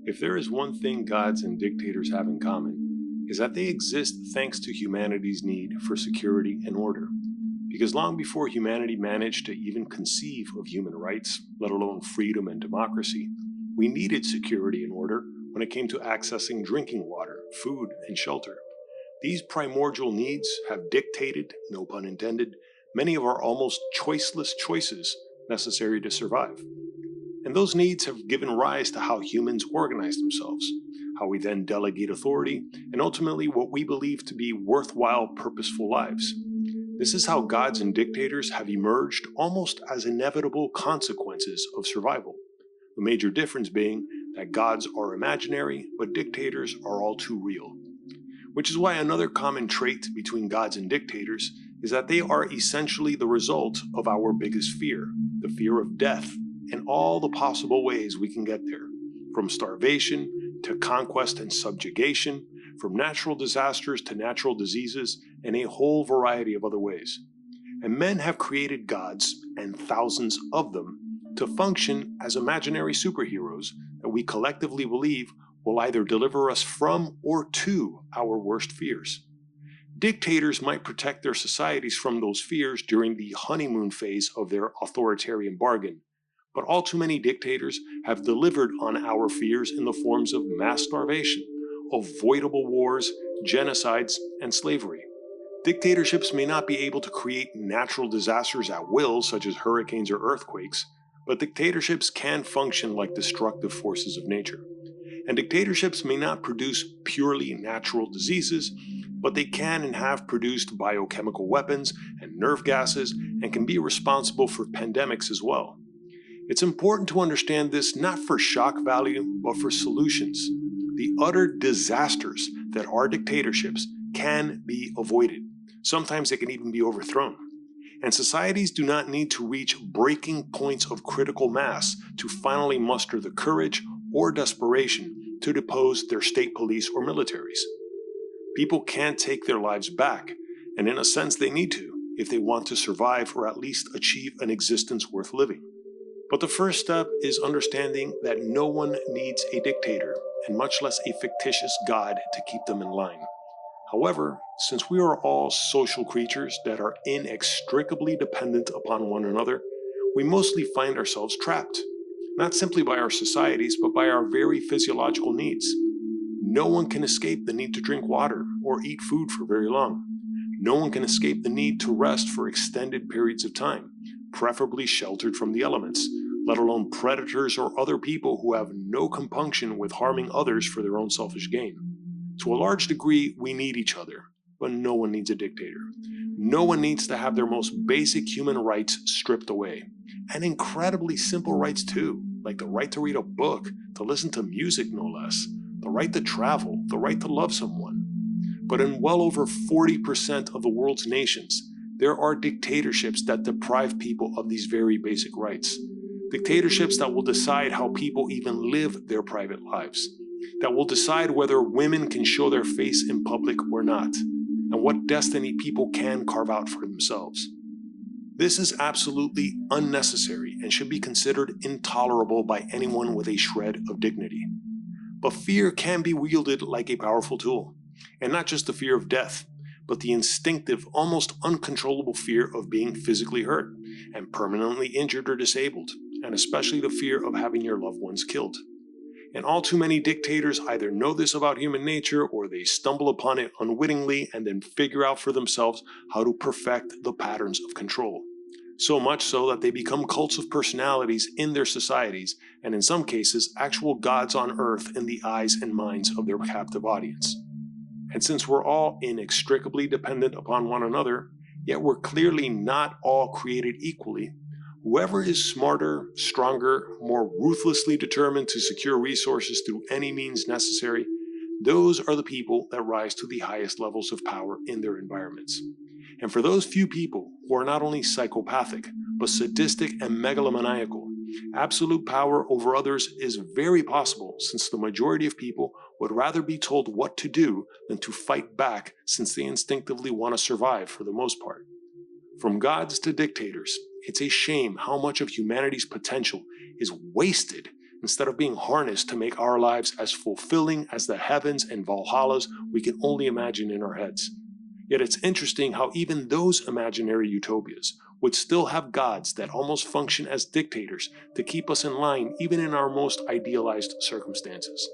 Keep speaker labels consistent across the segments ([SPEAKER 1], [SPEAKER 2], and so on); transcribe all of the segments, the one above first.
[SPEAKER 1] If there is one thing gods and dictators have in common, is that they exist thanks to humanity's need for security and order. Because long before humanity managed to even conceive of human rights, let alone freedom and democracy, we needed security and order when it came to accessing drinking water, food, and shelter. These primordial needs have dictated, no pun intended, many of our almost choiceless choices necessary to survive. And those needs have given rise to how humans organize themselves, how we then delegate authority, and ultimately what we believe to be worthwhile, purposeful lives. This is how gods and dictators have emerged almost as inevitable consequences of survival. The major difference being that gods are imaginary, but dictators are all too real. Which is why another common trait between gods and dictators is that they are essentially the result of our biggest fear, the fear of death, and all the possible ways we can get there, from starvation to conquest and subjugation, from natural disasters to natural diseases, and a whole variety of other ways. And men have created gods, and thousands of them, to function as imaginary superheroes that we collectively believe will either deliver us from or to our worst fears. Dictators might protect their societies from those fears during the honeymoon phase of their authoritarian bargain, but all too many dictators have delivered on our fears in the forms of mass starvation, avoidable wars, genocides, and slavery. Dictatorships may not be able to create natural disasters at will, such as hurricanes or earthquakes, but dictatorships can function like destructive forces of nature. And dictatorships may not produce purely natural diseases, but they can and have produced biochemical weapons and nerve gases and can be responsible for pandemics as well. It's important to understand this not for shock value, but for solutions. The utter disasters that are dictatorships can be avoided. Sometimes they can even be overthrown. And societies do not need to reach breaking points of critical mass to finally muster the courage or desperation to depose their state police or militaries. People can't take their lives back, and in a sense they need to, if they want to survive or at least achieve an existence worth living. But the first step is understanding that no one needs a dictator, and much less a fictitious god to keep them in line. However, since we are all social creatures that are inextricably dependent upon one another, we mostly find ourselves trapped, not simply by our societies, but by our very physiological needs. No one can escape the need to drink water or eat food for very long. No one can escape the need to rest for extended periods of time, preferably sheltered from the elements, let alone predators or other people who have no compunction with harming others for their own selfish gain. To a large degree, we need each other, but no one needs a dictator. No one needs to have their most basic human rights stripped away. And incredibly simple rights too, like the right to read a book, to listen to music no less, the right to travel, the right to love someone. But in well over 40% of the world's nations, there are dictatorships that deprive people of these very basic rights. Dictatorships that will decide how people even live their private lives, that will decide whether women can show their face in public or not, and what destiny people can carve out for themselves. This is absolutely unnecessary and should be considered intolerable by anyone with a shred of dignity. But fear can be wielded like a powerful tool, and not just the fear of death, but the instinctive, almost uncontrollable fear of being physically hurt and permanently injured or disabled, and especially the fear of having your loved ones killed. And all too many dictators either know this about human nature or they stumble upon it unwittingly and then figure out for themselves how to perfect the patterns of control. So much so that they become cults of personalities in their societies, and in some cases, actual gods on earth in the eyes and minds of their captive audience. And since we're all inextricably dependent upon one another, yet we're clearly not all created equally, whoever is smarter, stronger, more ruthlessly determined to secure resources through any means necessary, those are the people that rise to the highest levels of power in their environments. And for those few people who are not only psychopathic, but sadistic and megalomaniacal, absolute power over others is very possible, since the majority of people would rather be told what to do than to fight back, since they instinctively want to survive for the most part. From gods to dictators, it's a shame how much of humanity's potential is wasted instead of being harnessed to make our lives as fulfilling as the heavens and Valhallas we can only imagine in our heads. Yet it's interesting how even those imaginary utopias would still have gods that almost function as dictators to keep us in line even in our most idealized circumstances.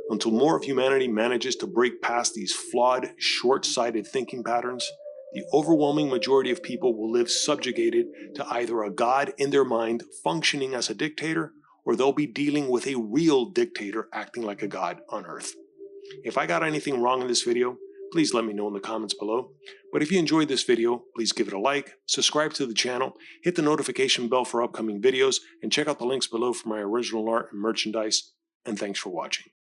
[SPEAKER 1] Until more of humanity manages to break past these flawed, short-sighted thinking patterns, the overwhelming majority of people will live subjugated to either a god in their mind functioning as a dictator, or they'll be dealing with a real dictator acting like a god on Earth. If I got anything wrong in this video, please let me know in the comments below. But if you enjoyed this video, please give it a like, subscribe to the channel, hit the notification bell for upcoming videos, and check out the links below for my original art and merchandise. And thanks for watching.